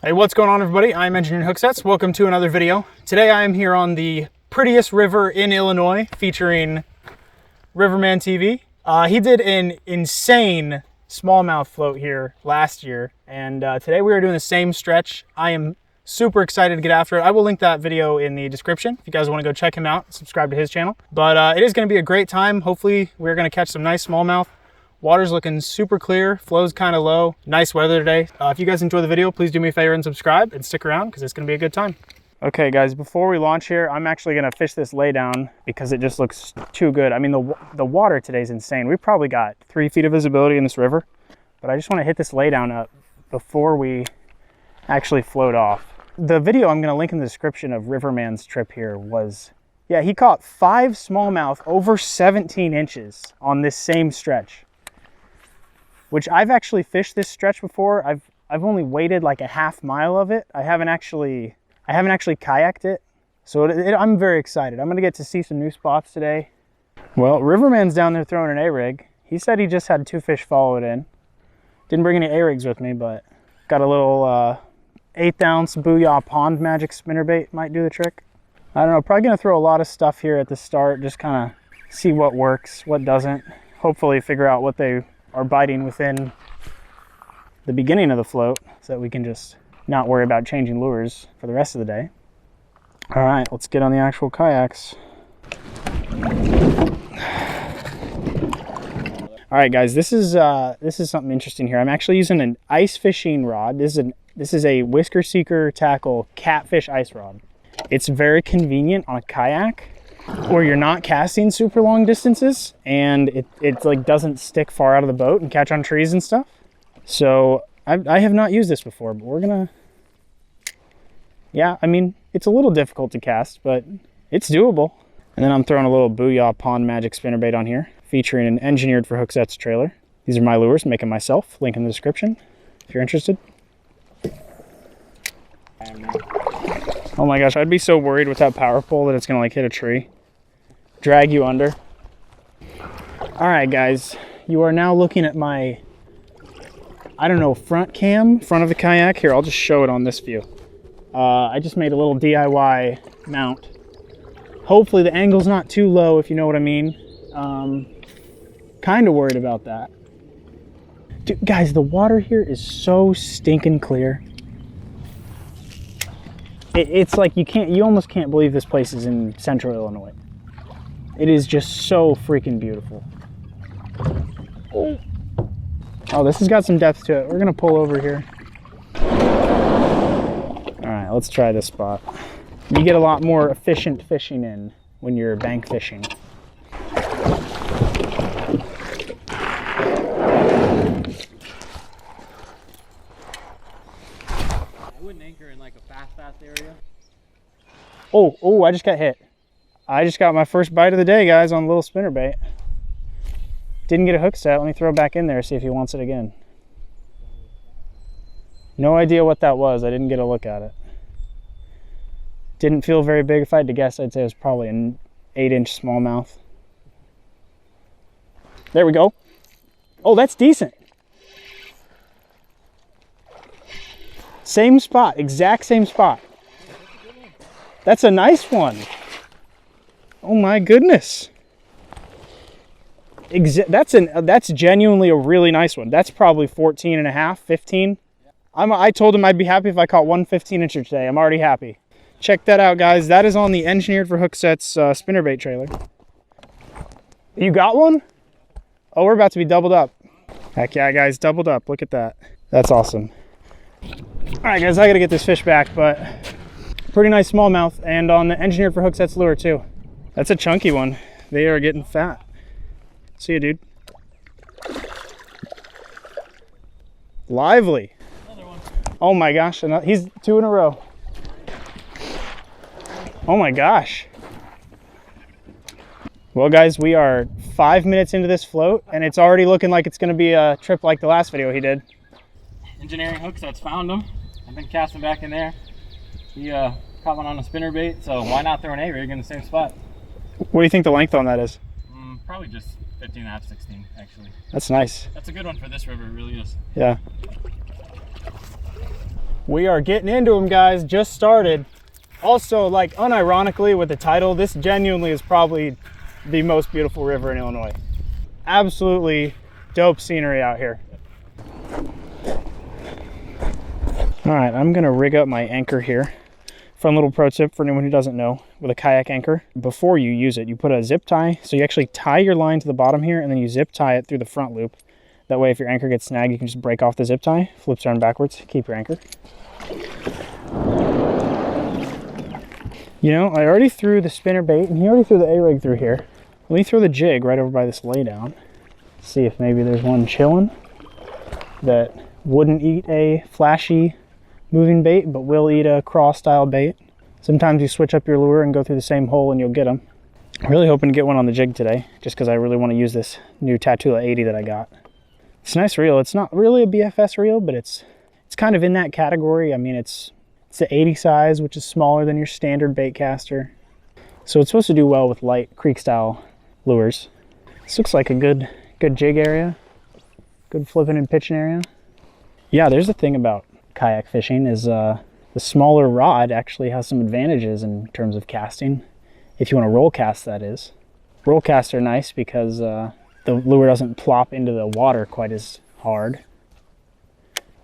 Hey, what's going on, everybody? I'm Engineering Hooksets. Welcome to another video. Today I am here on the prettiest river in Illinois, featuring Riverman TV. He did an insane smallmouth float here last year, and today we are doing the same stretch. I am super excited to get after it. I will link that video in the description if you guys want to go check him out, subscribe to his channel. But it is going to be a great time. Hopefully we're going to catch some nice smallmouth. Water's looking super clear, flow's kind of low. Nice weather today. If you guys enjoy the video, please do me a favor and subscribe and stick around because it's gonna be a good time. Okay guys, before we launch here, I'm actually gonna fish this laydown because it just looks too good. I mean, the water today is insane. We've probably got 3 feet of visibility in this river, but I just wanna hit this laydown up before we actually float off. The video I'm gonna link in the description of Riverman's trip here was, yeah, he caught 5 smallmouth over 17 inches on this same stretch. Which I've actually fished this stretch before. I've only waded like a half mile of it. I haven't actually kayaked it. So I'm very excited. I'm gonna get to see some new spots today. Well, Riverman's down there throwing an A-rig. He said he just had 2 fish follow it in. Didn't bring any A-rigs with me, but got a little 1/8 ounce Booyah Pond Magic spinnerbait, might do the trick. I don't know, probably gonna throw a lot of stuff here at the start, just kind of see what works, what doesn't. Hopefully figure out what they are biting within the beginning of the float so that we can just not worry about changing lures for the rest of the day. All right, let's get on the actual kayaks. All right, guys, this is something interesting here. I'm actually using an ice fishing rod. This is a Whisker Seeker Tackle catfish ice rod. It's very convenient on a kayak where you're not casting super long distances and it like doesn't stick far out of the boat and catch on trees and stuff. So I have not used this before, but we're gonna, yeah, I mean, it's a little difficult to cast, but it's doable. And then I'm throwing a little Booyah Pond Magic spinnerbait on here, featuring an Engineered for Hooksets trailer. These are my lures, making myself, link in the description if you're interested. Oh my gosh, I'd be so worried with that power pole that it's gonna like hit a tree, drag you under. All right, guys, you are now looking at my, I don't know, front cam, front of the kayak. Here, I'll just show it on this view. I just made a little DIY mount. Hopefully the angle's not too low, if you know what I mean. Kind of worried about that. Dude, guys, the water here is so stinking clear. It's like you almost can't believe this place is in central Illinois. It is just so freaking beautiful. Oh, this has got some depth to it. We're gonna pull over here. All right, let's try this spot. You get a lot more efficient fishing in when you're bank fishing. I wouldn't anchor in like a fast area. Oh, I just got hit. I just got my first bite of the day, guys, on a little spinnerbait. Didn't get a hook set. Let me throw it back in there, see if he wants it again. No idea what that was. I didn't get a look at it. Didn't feel very big. If I had to guess, I'd say it was probably an 8-inch smallmouth. There we go. Oh, that's decent. Same spot, exact same spot. That's a nice one. Oh my goodness. That's genuinely a really nice one. That's probably 14 and a half, 15. I told him I'd be happy if I caught one 15-incher today. I'm already happy. Check that out, guys. That is on the Engineered for Hooksets spinnerbait trailer. You got one? Oh, we're about to be doubled up. Heck yeah, guys, doubled up. Look at that. That's awesome. All right, guys, I gotta get this fish back, but pretty nice smallmouth, and on the Engineered for Hooksets lure too. That's a chunky one. They are getting fat. See you, dude. Lively. Another one. Oh my gosh, he's 2 in a row. Oh my gosh. Well, guys, we are 5 minutes into this float, and it's already looking like it's gonna be a trip like the last video he did. Engineering Hooksets found them. I've been casting back in there. He caught one on a spinnerbait, so why not throw an A-rig in the same spot? What do you think the length on that is? Probably just 15 and a half, 16, actually. That's nice. That's a good one for this river, it really is. Yeah. We are getting into them, guys. Just started. Also, like, unironically with the title, this genuinely is probably the most beautiful river in Illinois. Absolutely dope scenery out here. All right, I'm gonna rig up my anchor here. Fun little pro tip for anyone who doesn't know, with a kayak anchor, before you use it, you put a zip tie. So you actually tie your line to the bottom here, and then you zip tie it through the front loop. That way, if your anchor gets snagged, you can just break off the zip tie, flips around backwards, keep your anchor. You know, I already threw the spinner bait, and he already threw the A-rig through here. Let me throw the jig right over by this laydown. See if maybe there's one chilling that wouldn't eat a flashy moving bait, but will eat a crawl style bait. Sometimes you switch up your lure and go through the same hole and you'll get them. I'm really hoping to get one on the jig today, just because I really want to use this new Tatula 80 that I got. It's a nice reel. It's not really a BFS reel, but it's kind of in that category. I mean, it's the 80 size, which is smaller than your standard bait caster. So it's supposed to do well with light creek style lures. This looks like a good jig area, good flipping and pitching area. Yeah, there's a thing about kayak fishing is the smaller rod actually has some advantages in terms of casting. If you want to roll cast, that is. Roll casts are nice because the lure doesn't plop into the water quite as hard.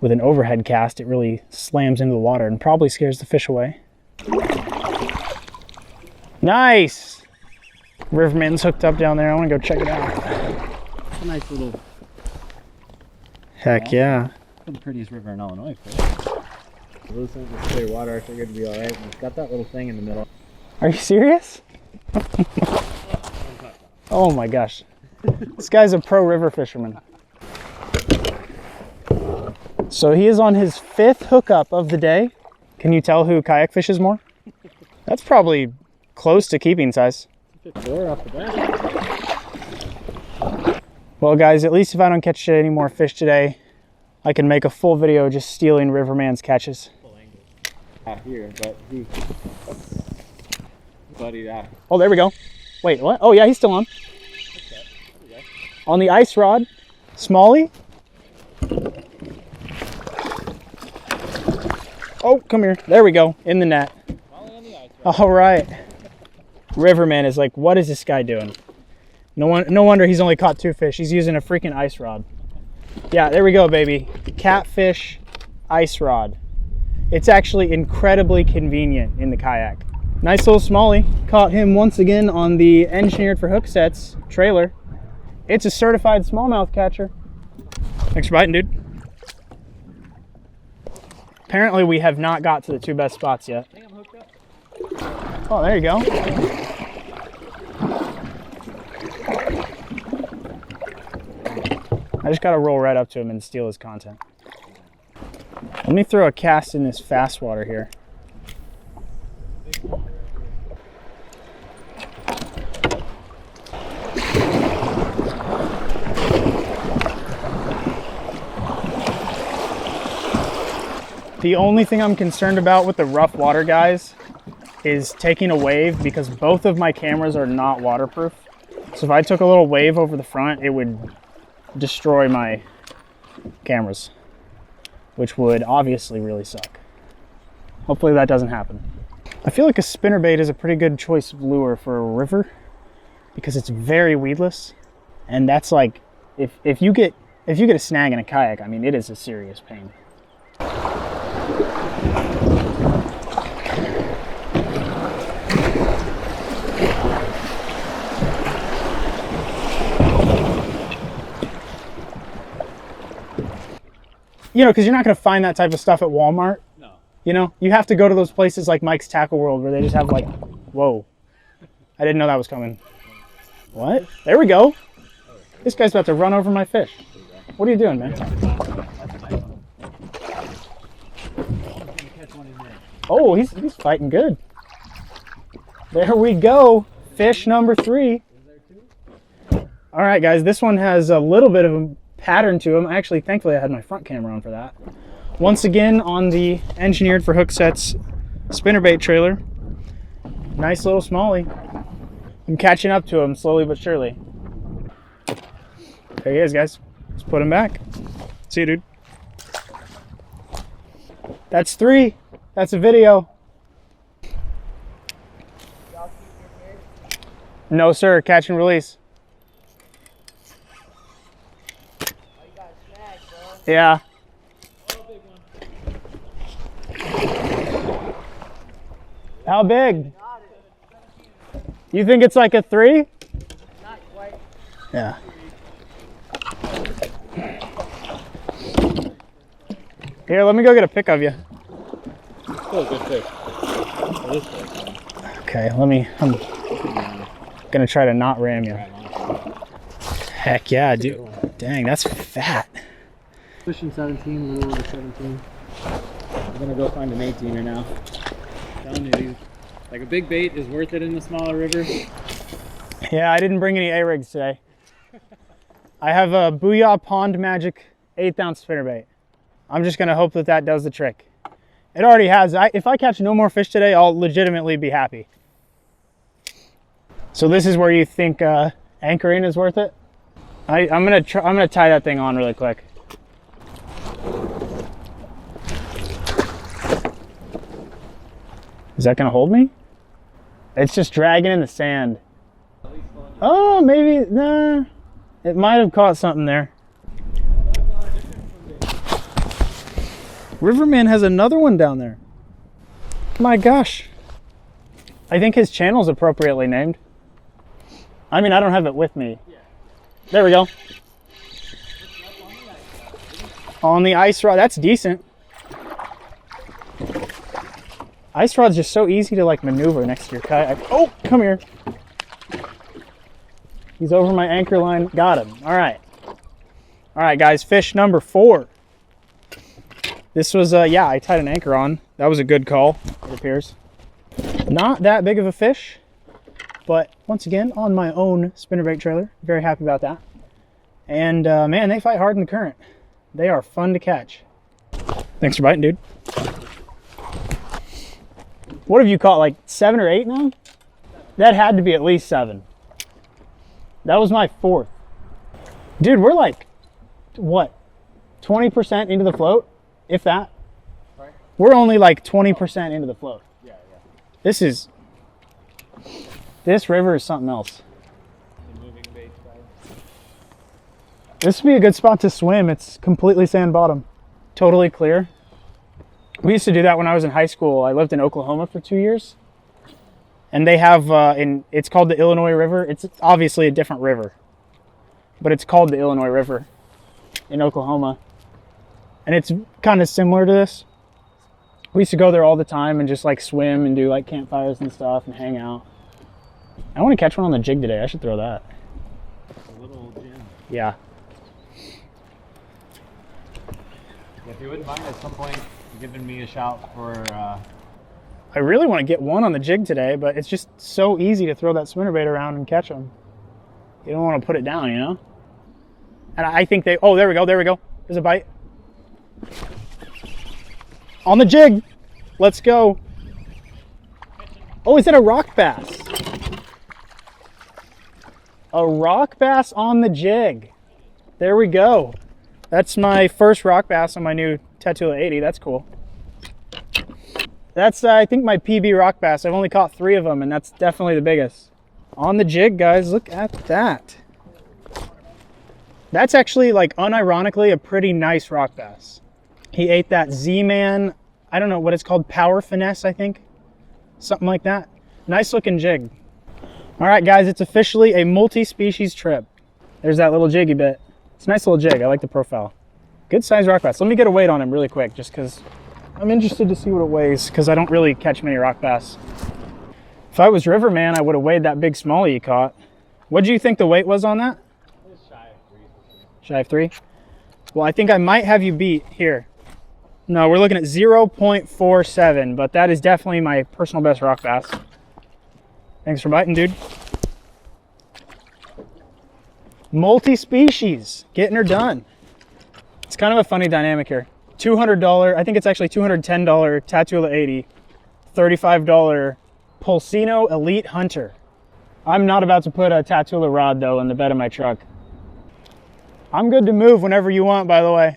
With an overhead cast, it really slams into the water and probably scares the fish away. Nice! Riverman's hooked up down there. I want to go check it out. It's a nice little... Heck yeah. The prettiest river in Illinois. Those things with clear water, I figured it'd be alright. It's got that little thing in the middle. Are you serious? Oh my gosh. This guy's a pro river fisherman. So he is on his 5th hookup of the day. Can you tell who kayak fishes more? That's probably close to keeping size. 4 off the bat. Well guys, at least if I don't catch any more fish today, I can make a full video just stealing Riverman's catches. Out here, but he... Buddy, that. Oh, there we go. Wait, what? Oh yeah, he's still on. Okay. On the ice rod. Smallie. Oh, come here. There we go. In the net. All right. Riverman is like, what is this guy doing? No wonder he's only caught 2 fish. He's using a freaking ice rod. Yeah, there we go, baby. Catfish ice rod. It's actually incredibly convenient in the kayak. Nice little smallie. Caught him once again on the Engineered for Hook Sets trailer. It's a certified smallmouth catcher. Thanks for biting, dude. Apparently we have not got to the 2 best spots yet. I think I'm hooked up. Oh, there you go. I just gotta roll right up to him and steal his content. Let me throw a cast in this fast water here. The only thing I'm concerned about with the rough water, guys, is taking a wave, because both of my cameras are not waterproof. So if I took a little wave over the front, it would destroy my cameras, which would obviously really suck. Hopefully that doesn't happen. I feel like a spinnerbait is a pretty good choice of lure for a river because it's very weedless, and that's like if you get a snag in a kayak, I mean, it is a serious pain. You know, because you're not going to find that type of stuff at Walmart. No. You know, you have to go to those places like Mike's Tackle World where they just have like, whoa. I didn't know that was coming. What? There we go. This guy's about to run over my fish. What are you doing, man? Oh, he's fighting good. There we go. Fish number 3. All right, guys, this one has a little bit of a pattern to him. Actually, thankfully I had my front camera on for that. Once again on the Engineered for Hook Sets spinnerbait trailer. Nice little smallie. I'm catching up to him slowly but surely. There he is, guys. Let's put him back. See you, dude. That's 3. That's a video. No, sir. Catch and release. Oh, you got a snag, bro. Yeah. How big? You think it's like a 3? Not quite. Yeah. Here, let me go get a pic of you. Still a good fish. It is good. Okay, I'm gonna try to not ram you. Heck yeah, dude. Dang, that's fat. Fishing 17, a little over 17. I'm gonna go find an 18er now. Telling you, these, like a big bait is worth it in the smaller river. Yeah, I didn't bring any A-rigs today. I have a Booyah Pond Magic 1/8 ounce spinnerbait. I'm just gonna hope that that does the trick. It already has. If I catch no more fish today, I'll legitimately be happy. So this is where you think anchoring is worth it? I'm gonna tie that thing on really quick. Is that gonna hold me? It's just dragging in the sand. Oh, maybe, nah. It might have caught something there. Riverman has another one down there. My gosh. I think his channel's appropriately named. I mean, I don't have it with me. There we go. On the ice rod, that's decent. Ice rod's just so easy to like maneuver next to your kayak. Oh, come here. He's over my anchor line. Got him. All right. All right, guys, fish number 4. This was, yeah, I tied an anchor on. That was a good call, it appears. Not that big of a fish, but once again, on my own spinnerbait trailer. Very happy about that. And man, they fight hard in the current. They are fun to catch. Thanks for biting, dude. What have you caught, like 7 or 8 now? That had to be at least 7. That was my 4th. Dude, we're like, what, 20% into the float? If that. Sorry? We're only like 20% into the float. Yeah. This river is something else. The moving bait side. This would be a good spot to swim. It's completely sand bottom. Totally clear. We used to do that when I was in high school. I lived in Oklahoma for 2 years. And they have, it's called the Illinois River. It's obviously a different river. But it's called the Illinois River in Oklahoma. And it's kind of similar to this. We used to go there all the time and just like swim and do like campfires and stuff and hang out. I want to catch one on the jig today. I should throw that. A little gin. Yeah. If you wouldn't mind at some point giving me a shout for... I really want to get one on the jig today, but it's just so easy to throw that spinnerbait around and catch them. You don't want to put it down, you know? And I think they... Oh, there we go. There's a bite. On the jig. Let's go. Oh, is it a rock bass? A rock bass on the jig. There we go. That's my first rock bass on my new Tatula 80. That's cool. That's, I think, my PB rock bass. I've only caught 3 of them, and that's definitely the biggest. On the jig, guys. Look at that. That's actually, like, unironically, a pretty nice rock bass. He ate that Z-Man, I don't know what it's called, Power Finesse, I think. Something like that. Nice looking jig. All right, guys, it's officially a multi-species trip. There's that little jiggy bit. It's a nice little jig. I like the profile. Good size rock bass. Let me get a weight on him really quick, just because I'm interested to see what it weighs, because I don't really catch many rock bass. If I was Riverman, I would have weighed that big smallie you caught. What do you think the weight was on that? It was shy of 3. Shy of 3? Well, I think I might have you beat here. No, we're looking at 0.47, but that is definitely my personal best rock bass. Thanks for biting, dude. Multi-species, getting her done. It's kind of a funny dynamic here. $200, I think it's actually $210 Tatula 80, $35 Pulsino Elite Hunter. I'm not about to put a Tatula rod though in the bed of my truck. I'm good to move whenever you want, by the way.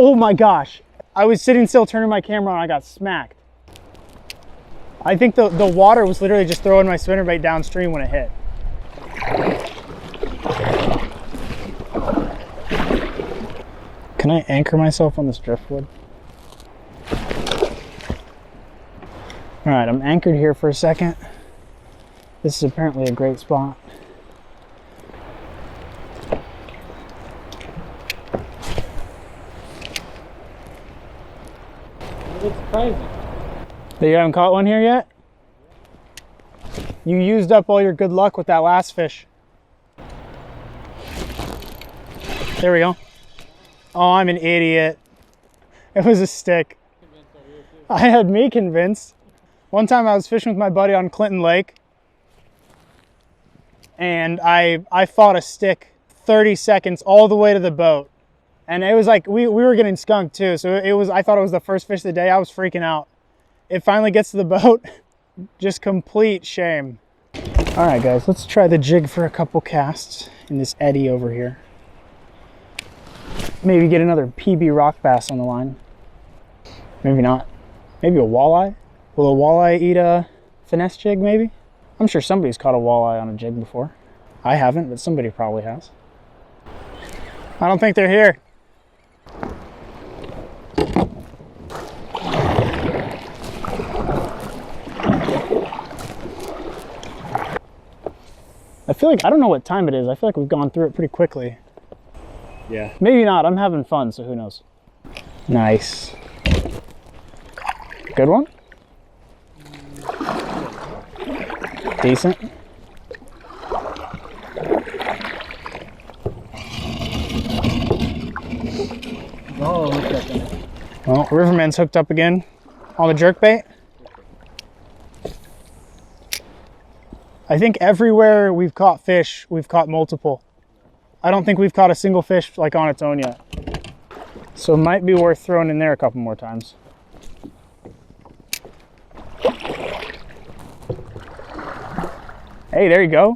Oh my gosh. I was sitting still turning my camera on, I got smacked. I think the water was literally just throwing my spinnerbait downstream when it hit. Can I anchor myself on this driftwood? All right, I'm anchored here for a second. This is apparently a great spot. It's crazy. You haven't caught one here yet? You used up all your good luck with that last fish. There we go. Oh, I'm an idiot. It was a stick. I had me convinced. One time I was fishing with my buddy on Clinton Lake, and I fought a stick 30 seconds all the way to the boat. And it was like, we were getting skunked too. So I thought it was the first fish of the day. I was freaking out. It finally gets to the boat, just complete shame. All right, guys, let's try the jig for a couple casts in this eddy over here. Maybe get another PB rock bass on the line. Maybe not. Maybe a walleye. Will a walleye eat a finesse jig, maybe? I'm sure somebody's caught a walleye on a jig before. I haven't, but somebody probably has. I don't think they're here. I feel like, I don't know what time it is. I feel like we've gone through it pretty quickly. Yeah. Maybe not. I'm having fun, so who knows. Nice. Good one? Decent. Oh, look at that. Well, Riverman's hooked up again on the jerkbait. I think everywhere we've caught fish, we've caught multiple. I don't think we've caught a single fish like on its own yet. So it might be worth throwing in there a couple more times. Hey, there you go.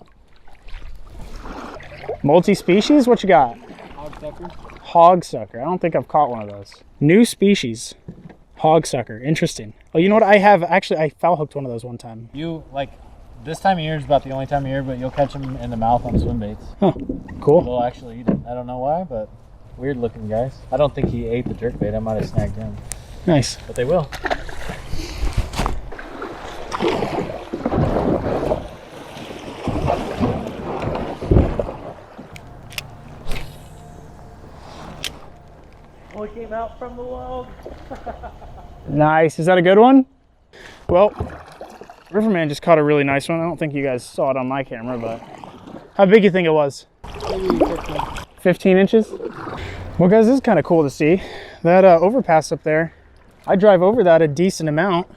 Multi-species, what you got? Hogsucker. Hogsucker. I don't think I've caught one of those. New species. Hogsucker. Interesting. Oh, you know what? I have actually, I foul hooked one of those one time. You, like, this time of year is about the only time of year, but you'll catch them in the mouth on swim baits. Huh. Cool. They'll actually eat it. I don't know why, but weird looking guys. I don't think he ate the jerkbait. I might have snagged him. Nice. But they will. Boy came out from the log. Nice. Is that a good one? Well, Riverman just caught a really nice one. I don't think you guys saw it on my camera, but how big do you think it was? Maybe 15. 15 inches? Well, guys, this is kind of cool to see. That overpass up there, I drive over that a decent amount.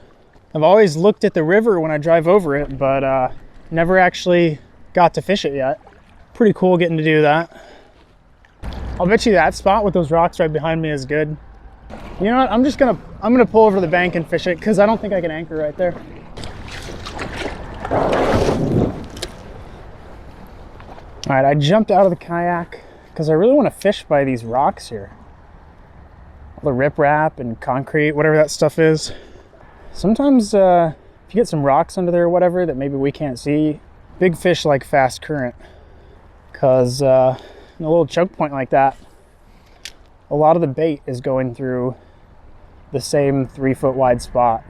I've always looked at the river when I drive over it, but never actually got to fish it yet. Pretty cool getting to do that. I'll bet you that spot with those rocks right behind me is good. You know what? I'm gonna pull over the bank and fish it because I don't think I can anchor right there. All right, I jumped out of the kayak because I really want to fish by these rocks here. All the riprap and concrete, whatever that stuff is. Sometimes if you get some rocks under there or whatever that maybe we can't see, big fish like fast current. Because in a little choke point like that, a lot of the bait is going through the same 3 foot wide spot.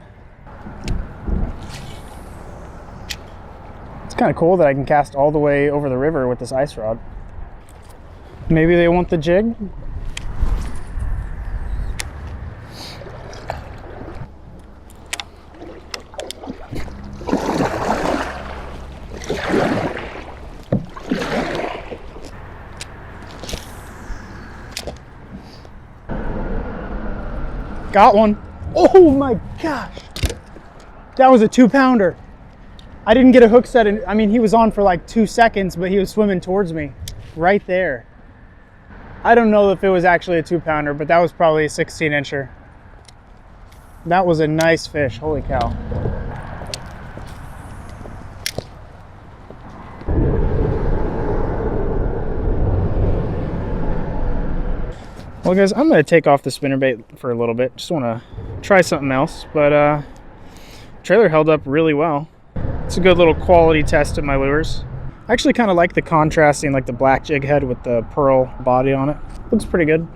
It's kind of cool that I can cast all the way over the river with this ice rod. Maybe they want the jig. Got one. Oh my gosh. That was a 2-pounder. I didn't get a hook set in. I mean, he was on for like 2 seconds, but he was swimming towards me right there. I don't know if it was actually a 2-pounder, but that was probably a 16-incher. That was a nice fish. Holy cow. Well guys, I'm gonna take off the spinnerbait for a little bit. Just wanna try something else, but trailer held up really well. It's a good little quality test of my lures. I actually kind of like the contrasting, like the black jig head with the pearl body on it. Looks pretty good.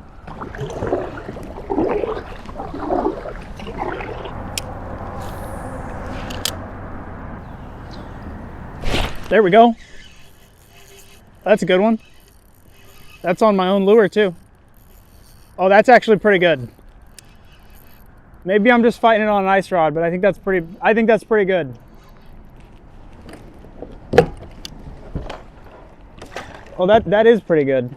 There we go. That's a good one. That's on my own lure too. Oh, that's actually pretty good. Maybe I'm just fighting it on an ice rod, but I think that's pretty good. Oh, that is pretty good.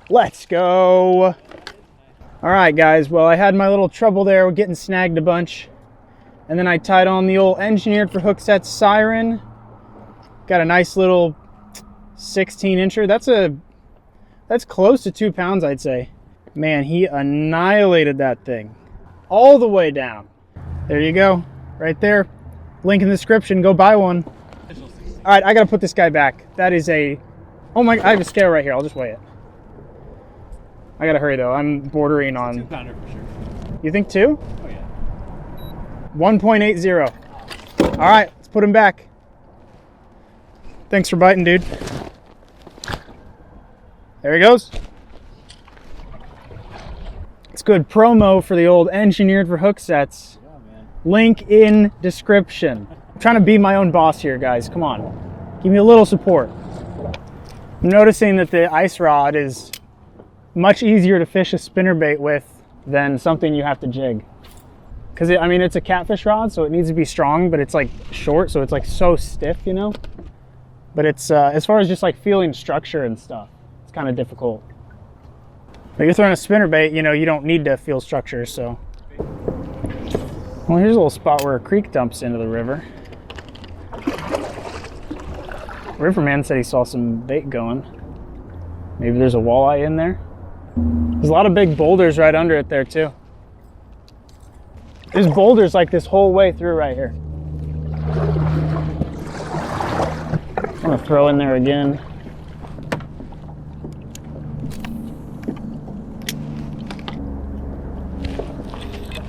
Let's go. All right, guys. Well, I had my little trouble there with getting snagged a bunch. And then I tied on the old Engineered for Hook Sets Siren. Got a nice little 16-incher. That's close to 2 pounds, I'd say. Man, he annihilated that thing. All the way down. There you go. Right there. Link in the description. Go buy one. All right, I gotta put this guy back. That is a, oh my, I have a scale right here. I'll just weigh it. I gotta hurry though. I'm bordering on. 2 pounder for sure. You think 2? Oh yeah. 1.80. All right, let's put him back. Thanks for biting, dude. There he goes. It's good promo for the old Engineered for Hook Sets. Yeah, man. Link in description. I'm trying to be my own boss here, guys. Come on. Give me a little support. I'm noticing that the ice rod is much easier to fish a spinnerbait with than something you have to jig. Because, I mean, it's a catfish rod, so it needs to be strong, but it's like short, so it's like so stiff, you know? But it's, as far as just like feeling structure and stuff, it's kind of difficult. But you're throwing a spinnerbait, you know, you don't need to feel structure, so. Well, here's a little spot where a creek dumps into the river. Riverman said he saw some bait going. Maybe there's a walleye in there. There's a lot of big boulders right under it there too. There's boulders like this whole way through right here. I'm gonna throw in there again.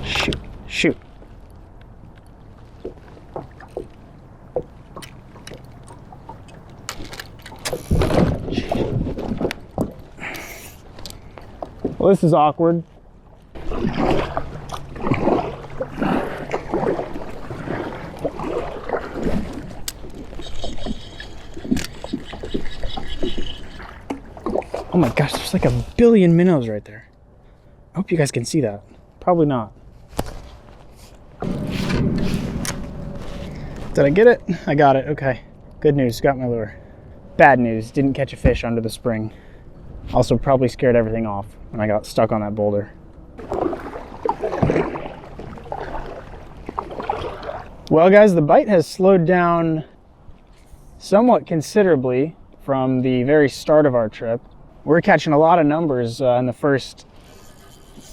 Shoot, shoot. Well, this is awkward. Oh my gosh, there's like a billion minnows right there. I hope you guys can see that. Probably not. Did I get it? I got it, okay. Good news, got my lure. Bad news, didn't catch a fish under the spring. Also probably scared everything off when I got stuck on that boulder. Well guys, the bite has slowed down somewhat considerably from the very start of our trip. We're catching a lot of numbers in the first,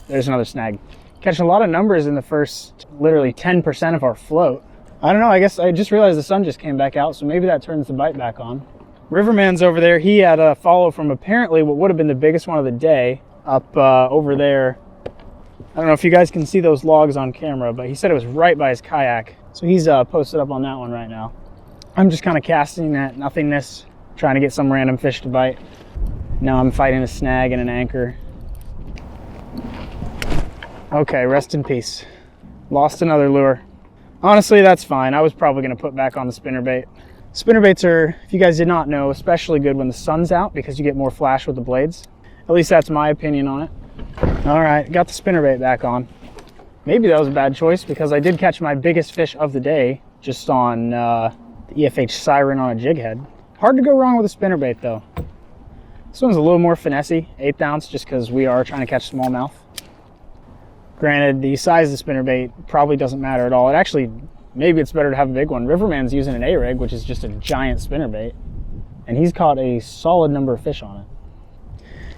there's another snag. Catching a lot of numbers in the first literally 10% of our float. I don't know, I guess I just realized the sun just came back out, so maybe that turns the bite back on. Riverman's over there. He had a follow from apparently what would have been the biggest one of the day up over there. I don't know if you guys can see those logs on camera, but he said it was right by his kayak. So he's posted up on that one right now. I'm just kind of casting at nothingness, trying to get some random fish to bite. Now I'm fighting a snag and an anchor. Okay, rest in peace. Lost another lure. Honestly, that's fine. I was probably going to put back on the spinnerbait. Spinnerbaits are, if you guys did not know, especially good when the sun's out because you get more flash with the blades. At least that's my opinion on it. All right, got the spinnerbait back on. Maybe that was a bad choice because I did catch my biggest fish of the day just on the EFH Siren on a jig head. Hard to go wrong with a spinnerbait though. This one's a little more finessey, 1/8 ounce, just because we are trying to catch smallmouth. Granted, the size of the spinnerbait probably doesn't matter at all. It actually, maybe it's better to have a big one. Riverman's using an A-rig, which is just a giant spinnerbait, and he's caught a solid number of fish on it.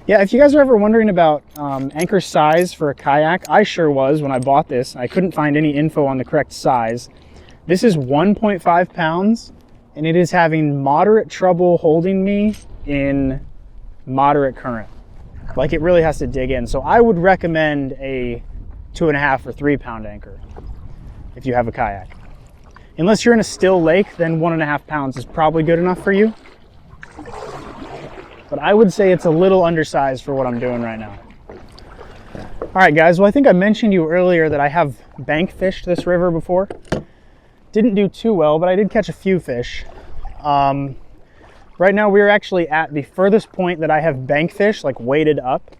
Yeah, if you guys are ever wondering about anchor size for a kayak, I sure was when I bought this. I couldn't find any info on the correct size. This is 1.5 pounds, and it is having moderate trouble holding me in moderate current. Like, it really has to dig in. So I would recommend a 2.5 or 3 pound anchor if you have a kayak. Unless you're in a still lake, then 1.5 pounds is probably good enough for you. But I would say it's a little undersized for what I'm doing right now. All right, guys, well, I think I mentioned to you earlier that I have bank fished this river before. Didn't do too well, but I did catch a few fish. Right now we're actually at the furthest point that I have bank fish, like weighted up.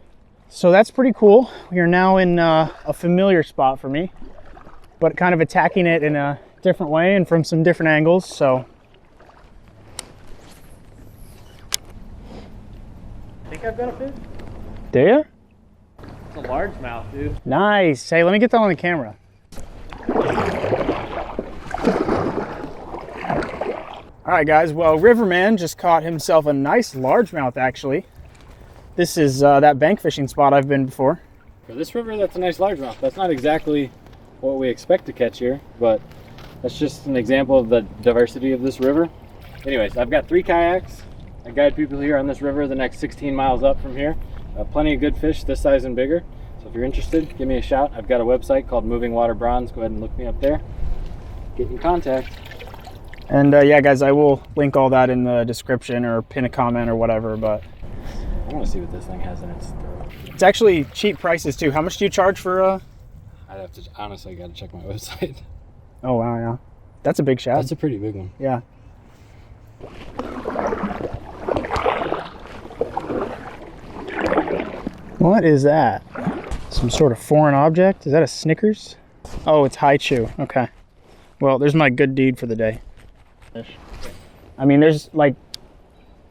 So that's pretty cool. We are now in a familiar spot for me, but kind of attacking it in a different way and from some different angles. So I think I've got a fish. do you? It's a largemouth, dude. Nice. Hey, let me get that on the camera. All right, guys. Well, Riverman just caught himself a nice largemouth, actually. This is that bank fishing spot I've been before. For this river, that's a nice largemouth. That's not exactly what we expect to catch here, but that's just an example of the diversity of this river. Anyways, I've got 3 kayaks. I guide people here on this river the next 16 miles up from here. Plenty of good fish this size and bigger. So if you're interested, give me a shout. I've got a website called Moving Water Bronze. Go ahead and look me up there. Get in contact. And yeah, guys, I will link all that in the description or pin a comment or whatever, but I want to see what this thing has in its throat. it's actually cheap prices too. How much do you charge for I'd have to, honestly, got to check my website. Oh, wow, yeah. That's a big shad. That's a pretty big one. Yeah. What is that? Some sort of foreign object? Is that a Snickers? Oh, it's high chew. Okay. Well, there's my good deed for the day. I mean, there's like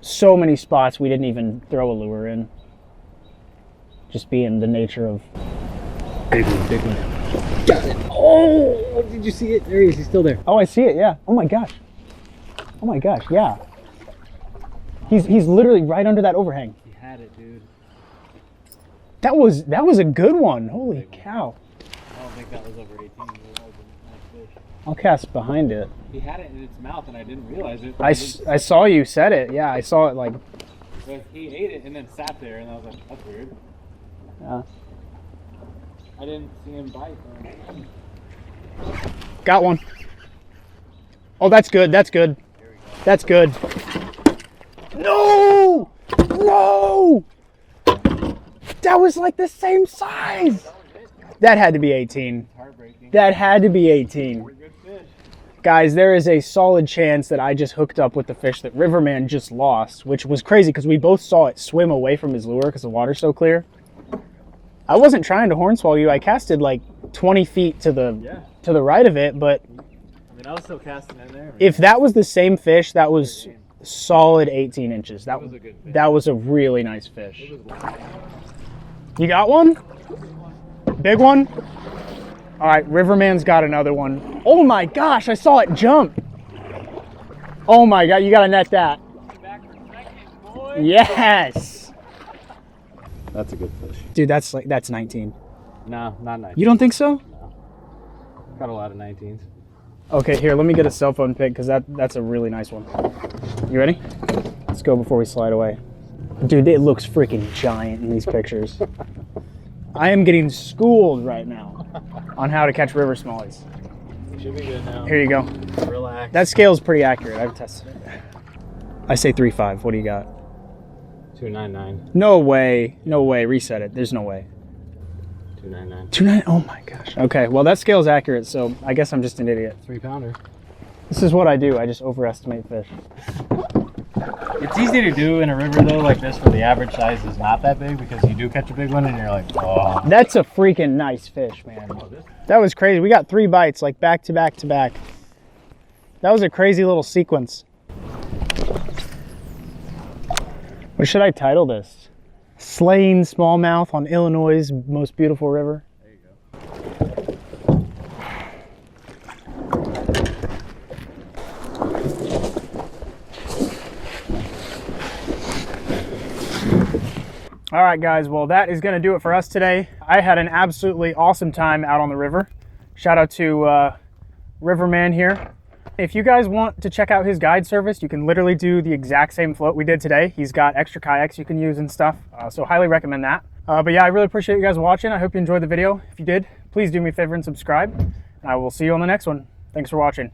so many spots we didn't even throw a lure in. Just being the nature of... Big one, big one. Got it. Oh, did you see it? There he is. He's still there. Oh, I see it. Yeah. Oh my gosh. Oh my gosh. Yeah. He's literally right under that overhang. He had it, dude. That was a good one. Holy cow. I don't think that was over 18. That was a nice fish. I'll cast behind it. He had it in its mouth and I didn't realize it. I saw you set it. Yeah, I saw it like... So he ate it and then sat there and I was like, that's weird. Yeah. I didn't see him bite though. Got one. Oh, that's good. That's good. That's good. No! No! That was like the same size. That had to be 18. Heartbreaking. That had to be 18. Good fish. Guys, there is a solid chance that I just hooked up with the fish that Riverman just lost, which was crazy because we both saw it swim away from his lure because the water's so clear. I wasn't trying to hornswoggle you. I casted like 20 feet to the right of it, but I mean, I was still casting in there. if that was the same fish, that was solid 18 inches. That was a good fish. That was a really nice fish. You got one? Big one? All right, Riverman's got another one. Oh my gosh, I saw it jump. Oh my God, you gotta net that. Yes. That's a good fish. Dude, that's 19. No, not 19. You don't think so? No. Got a lot of 19s. Okay, here, let me get a cell phone pic because that's a really nice one. You ready? Let's go before we slide away. Dude, it looks freaking giant in these pictures. I am getting schooled right now on how to catch river smallies. Should be good now. Here you go. Relax. That scale is pretty accurate. I've tested it. I say 3.5. What do you got? 299. No way. No way. Reset it. There's no way. 299. 2.9. Oh my gosh. Okay. Well, that scale is accurate, so I guess I'm just an idiot. 3-pounder. This is what I do. I just overestimate fish. It's easy to do in a river though like this where the average size is not that big because you do catch a big one and you're like, oh. That's a freaking nice fish, man. That was crazy. We got 3 bites, like back to back to back. That was a crazy little sequence. What should I title this? Slaying Smallmouth on Illinois' most beautiful river. There you go. All right, guys. Well, that is going to do it for us today. I had an absolutely awesome time out on the river. Shout out to Riverman here. If you guys want to check out his guide service, you can literally do the exact same float we did today. He's got extra kayaks you can use and stuff, so highly recommend that. But yeah, I really appreciate you guys watching. I hope you enjoyed the video. If you did, please do me a favor and subscribe. And I will see you on the next one. Thanks for watching.